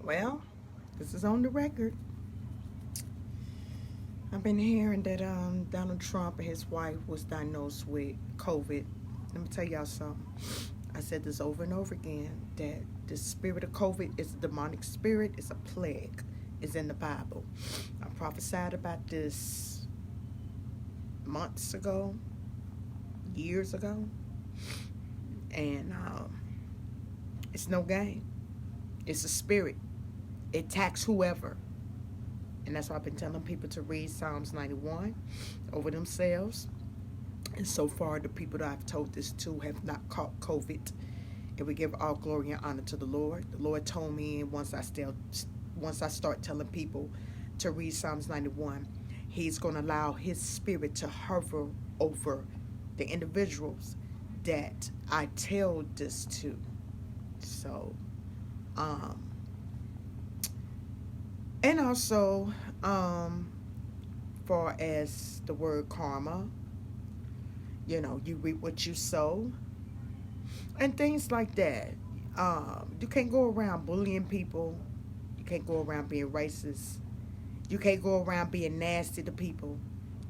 Well, this is on the record. I've been hearing that Donald Trump and his wife was diagnosed with COVID. Let me tell y'all something. I said this over and over again that the spirit of COVID is a demonic spirit, it's a plague. It's in the Bible. I prophesied about this months ago, years ago, and it's no game. It's a spirit. It attacks whoever. And that's why I've been telling people to read Psalms 91 over themselves. And so far, the people that I've told this to have not caught COVID. And we give all glory and honor to the Lord. The Lord told me once I start telling people to read Psalms 91, He's going to allow His spirit to hover over the individuals that I tell this to. So, and also, far as the word karma, you reap what you sow, and things like that. You can't go around bullying people. You can't go around being racist. You can't go around being nasty to people.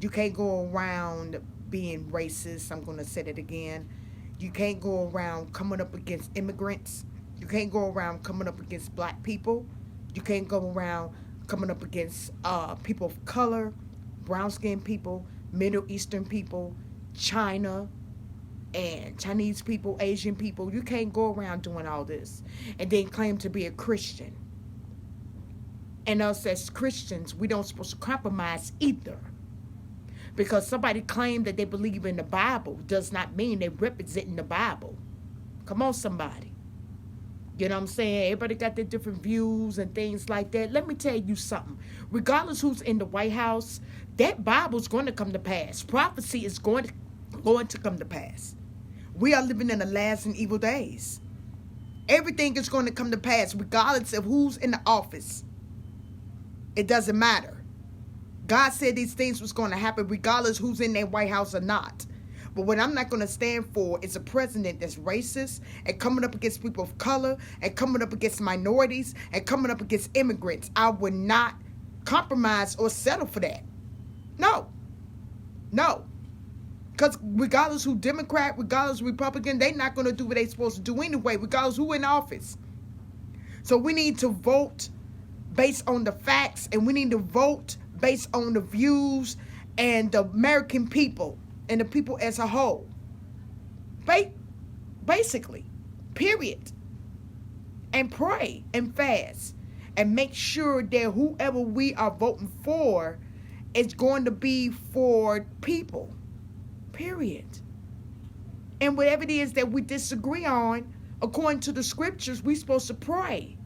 You can't go around being racist. I'm going to say it again. You can't go around coming up against immigrants. You can't go around coming up against black people. You can't go around coming up against people of color, brown-skinned people, Middle Eastern people, China, and Chinese people, Asian people. You can't go around doing all this and then claim to be a Christian. And us as Christians, we don't supposed to compromise either. Because somebody claimed that they believe in the Bible does not mean they're representing the Bible. Come on, somebody. You know what I'm saying? Everybody got their different views and things like that. Let me tell you something. Regardless who's in the White House, that Bible's going to come to pass. Prophecy is going to come to pass. We are living in the last and evil days. Everything is going to come to pass regardless of who's in the office. It doesn't matter. God said these things was going to happen regardless who's in that White House or not. But what I'm not going to stand for is a president that's racist and coming up against people of color and coming up against minorities and coming up against immigrants. I would not compromise or settle for that. No. Because regardless who Democrat, regardless Republican, they're not going to do what they're supposed to do anyway, regardless who in office. So we need to vote based on the facts, and we need to vote based on the views and the American people and the people as a whole. Basically, period. And pray and fast and make sure that whoever we are voting for is going to be for people. Period. And whatever it is that we disagree on, according to the scriptures, we're supposed to pray.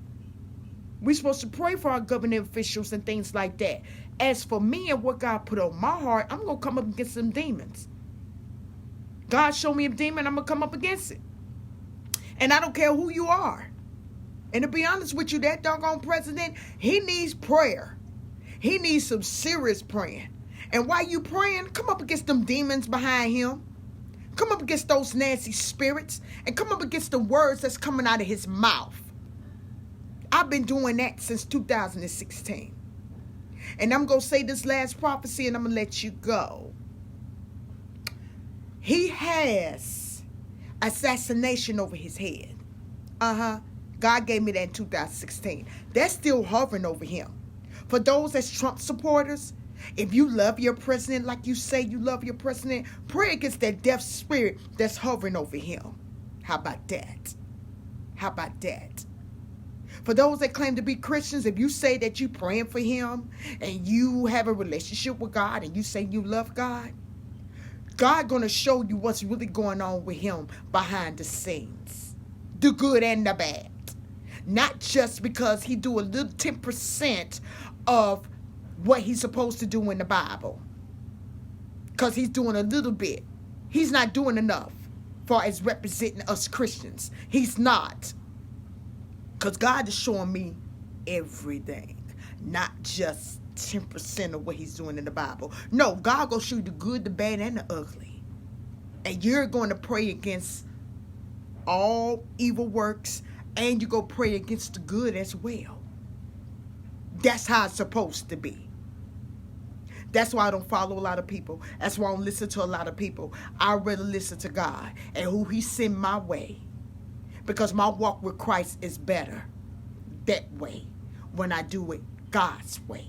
We're supposed to pray for our governing officials and things like that. As for me and what God put on my heart, I'm going to come up against some demons. God showed me a demon, I'm going to come up against it. And I don't care who you are. And to be honest with you, that doggone president, he needs prayer. He needs some serious praying. And while you praying, come up against them demons behind him. Come up against those nasty spirits. And come up against the words that's coming out of his mouth. I've been doing that since 2016. And I'm going to say this last prophecy and I'm going to let you go. He has assassination over his head. God gave me that in 2016. That's still hovering over him. For those that's Trump supporters, if you love your president like you say you love your president, pray against that death spirit that's hovering over him. How about that? How about that? For those that claim to be Christians, if you say that you're praying for him and you have a relationship with God and you say you love God, God going to show you what's really going on with him behind the scenes. The good and the bad. Not just because he do a little 10% of what he's supposed to do in the Bible. Because he's doing a little bit. He's not doing enough for as representing us Christians. He's not. Because God is showing me everything. Not just 10% of what he's doing in the Bible. No, God will show you the good, the bad, and the ugly. And you're going to pray against all evil works. And you go pray against the good as well. That's how it's supposed to be. That's why I don't follow a lot of people. That's why I don't listen to a lot of people. I rather listen to God and who he sent my way. Because my walk with Christ is better that way when I do it God's way.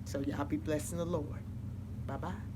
So y'all be blessed in the Lord. Bye-bye.